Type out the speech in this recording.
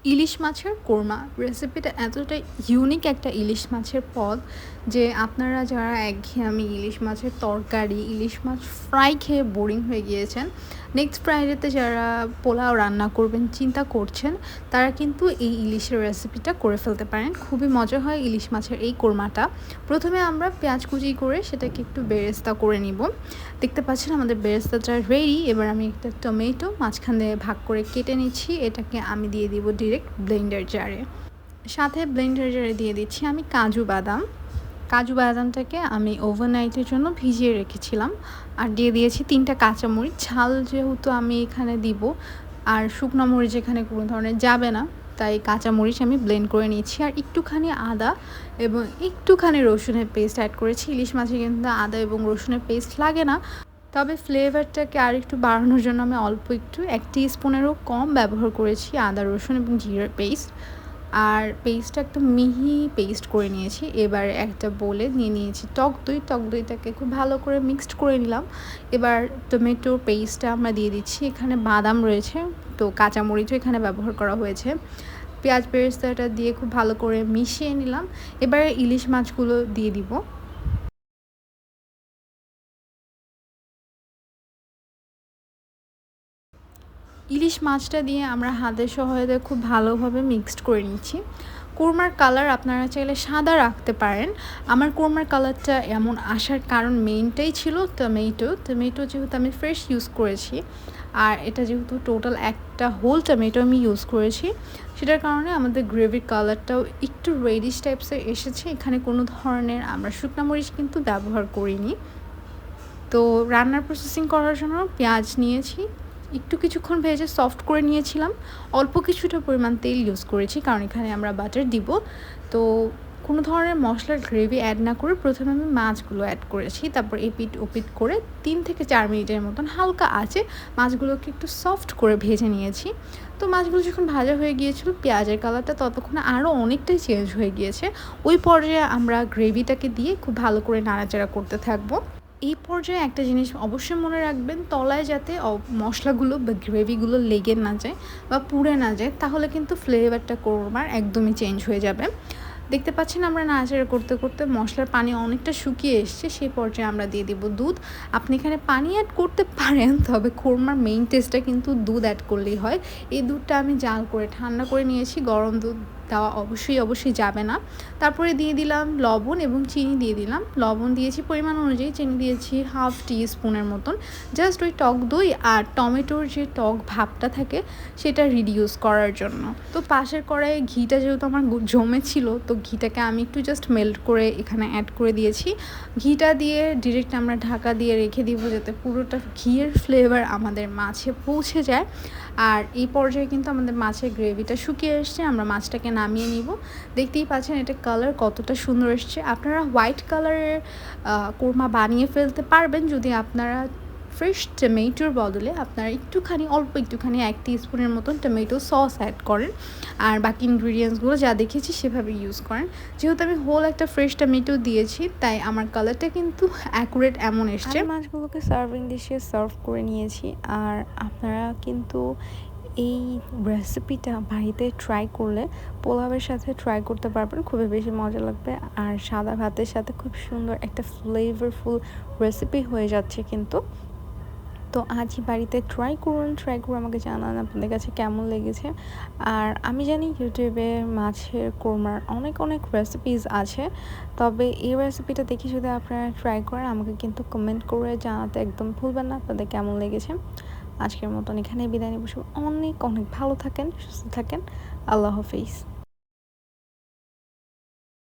ইলিশ মাছের কোরমা রেসিপিটা এতটা ইউনিক একটা ইলিশ মাছের পদ যে আপনারা যারা একঘেয়েমি ইলিশ মাছের তরকারি ইলিশ মাছ ফ্রাই খেয়ে বোরিং হয়ে গিয়েছেন, নেক্সট ফ্রাইডেতে যারা পোলাও রান্না করবেন চিন্তা করছেন, তারা কিন্তু এই ইলিশের রেসিপিটা করে ফেলতে পারেন। খুবই মজা হয় ইলিশ মাছের এই কোরমাটা। প্রথমে আমরা পেঁয়াজ কুচি করে সেটাকে একটু বেরেস্তা করে নিব। দেখতে পাচ্ছেন আমাদের বেরেস্তাটা রেডি। এবার আমি একটা টমেটো মাঝখানে ভাগ করে কেটে নিচ্ছি, এটাকে আমি দিয়ে দিব ডিরেক্ট ব্লেন্ডার জারে। সাথে ব্লেন্ডার জারে দিয়ে দিচ্ছি আমি কাজু বাদামটাকে আমি ওভারনাইটের জন্য ভিজিয়ে রেখেছিলাম। আর দিয়ে দিয়েছি 3টা কাঁচামরিচ, ঝাল যেহেতু আমি এখানে দিব আর শুকনো মরিচ এখানে কোনো ধরনের যাবে না, তাই কাঁচামরিচ আমি ব্লেন্ড করে নিচ্ছি। আর একটুখানি আদা এবং একটুখানি রসুনের পেস্ট অ্যাড করেছি। ইলিশ মাছে কিন্তু আদা এবং রসুনের পেস্ট লাগে না, তবে ফ্লেভারটাকে আর একটু বাড়ানোর জন্য আমি অল্প একটু 1 টিস্পুনেরও কম ব্যবহার করেছি আদা রসুন এবং জিরার পেস্ট। আর পেস্টটা একদম মিহি পেস্ট করে নিয়েছি। এবার একটা বোলে নিয়ে নিয়েছি টক দইটাকে খুব ভালো করে মিক্সড করে নিলাম। এবার টমেটোর পেস্টটা আমরা দিয়ে দিচ্ছি। এখানে বাদাম রয়েছে, তো কাঁচামরিচও এখানে ব্যবহার করা হয়েছে। পেঁয়াজ বেরেস্তাটা দিয়ে খুব ভালো করে মিশিয়ে নিলাম। এবার ইলিশ মাছগুলো দিয়ে দিব। ইলিশ মাছটা দিয়ে আমরা হাতের সহায়তায় খুব ভালোভাবে মিক্সড করে নিচ্ছি। কোরমার কালার আপনারা চাইলে সাদা রাখতে পারেন। আমার কোরমার কালারটা এমন আসার কারণ মেইনটাই ছিল টমেটো যেহেতু আমি ফ্রেশ ইউজ করেছি, আর এটা যেহেতু টোটাল একটা হোল টমেটো আমি ইউজ করেছি, সেটার কারণে আমাদের গ্রেভির কালারটাও একটু রেডিশ টাইপসের এসেছে। এখানে কোনো ধরনের আমরা শুকনা মরিচ কিন্তু ব্যবহার করিনি। তো রান্নার প্রসেসিং করার জন্য পেঁয়াজ নিয়েছি, একটু কিছুক্ষণ ভেজে সফট করে নিয়েছিলাম। অল্প কিছুটা পরিমাণ তেল ইউজ করেছি, কারণ এখানে আমরা বাটার দিব। তো কোনো ধরনের মশলার গ্রেভি অ্যাড না করে প্রথমে আমি মাছগুলো অ্যাড করেছি। তারপর এপিট ওপিট করে 3 থেকে 4 মিনিটের মতন হালকা আঁচে মাছগুলোকে একটু সফট করে ভেজে নিয়েছি। তো মাছগুলো যখন ভাজা হয়ে গিয়েছিল, পেঁয়াজের কালারটা ততক্ষণে আরও অনেকটাই চেঞ্জ হয়ে গিয়েছে। ওই পর্যায়ে আমরা গ্রেভিটাকে দিয়ে খুব ভালো করে নাড়াচাড়া করতে থাকবো। এই পর্যায়ে একটা জিনিস অবশ্যই মনে রাখবেন, তলায় যাতে মশলাগুলো বা গ্রেভিগুলো লেগে না যায় বা পুড়ে না যায়, তাহলে কিন্তু ফ্লেভারটা কোরমার একদমই চেঞ্জ হয়ে যাবে। দেখতে পাচ্ছেন আমরা নাড়াচাড়া করতে করতে মশলার পানি অনেকটা শুকিয়ে এসছে। সেই পর্যায়ে আমরা দিয়ে দিব দুধ। আপনি এখানে পানি অ্যাড করতে পারেন, তবে কোরমার মেইন টেস্টটা কিন্তু দুধ অ্যাড করলেই হয়। এই দুধটা আমি জাল করে ঠান্ডা করে নিয়েছি, গরম দুধ দেওয়া অবশ্যই যাবে না। তারপরে দিয়ে দিলাম লবণ এবং চিনি দিয়ে দিলাম। লবণ দিয়েছি পরিমাণ অনুযায়ী, চিনি দিয়েছি 1/2 টিস্পুনের মতন। জাস্ট ওই টক দই আর টমেটোর যে টক ভাবটা থাকে সেটা রিডিউস করার জন্য। তো পাশের কড়াইয়ে ঘিটা যেহেতু আমার জমে ছিল, তো ঘিটাকে আমি একটু জাস্ট মেল্ট করে এখানে অ্যাড করে দিয়েছি। ঘিটা দিয়ে ডিরেক্ট আমরা ঢাকা দিয়ে রেখে দিব, যাতে পুরোটা ঘিয়ের ফ্লেভার আমাদের মাছে পৌঁছে যায়। আর এই পর্যায়ে কিন্তু আমাদের মাছের গ্রেভিটা শুকিয়ে এসছে, আমরা মাছটাকে নামিয়ে নিব। দেখতেই পাচ্ছেন এটা কালার কতটা সুন্দর এসছে। আপনারা হোয়াইট কালারের কোরমা বানিয়ে ফেলতে পারবেন যদি আপনারা ফ্রেশ টমেটোর বদলে আপনারা অল্প একটুখানি 1 টিস্পুনের মতন টমেটো সস অ্যাড করেন, আর বাকি ইনগ্রিডিয়েন্টসগুলো যা দেখেছি সেভাবে ইউজ করেন। যেহেতু আমি হোল একটা ফ্রেশ টমেটো দিয়েছি, তাই আমার কালারটা কিন্তু অ্যাকুরেট এমন এসছে। মাছগুলোকে সার্ভিং ডিশে সার্ভ করে নিয়েছি। আর আপনারা কিন্তু এই রেসিপিটা বাড়িতে ট্রাই করলে পোলাওয়ের সাথে ট্রাই করতে পারবেন, খুবই বেশি মজা লাগবে। আর সাদা ভাতের সাথে খুব সুন্দর একটা ফ্লেভারফুল রেসিপি হয়ে যাচ্ছে কিন্তু। তো আজই বাড়িতে ট্রাই করে আমাকে জানান আপনাদের কাছে কেমন লেগেছে। আর আমি জানি ইউটিউবে মাছের কোরমার অনেক রেসিপিস আছে, তবে এই রেসিপিটা দেখে যদি আপনারা ট্রাই করেন আমাকে কিন্তু কমেন্ট করে জানাতে একদম ভুলবেন না আপনাদের কেমন লেগেছে। আজকের মতন এখানেই বিদায় নিব। অনেক ভালো থাকেন, সুস্থ থাকেন। আল্লাহ হাফিজ।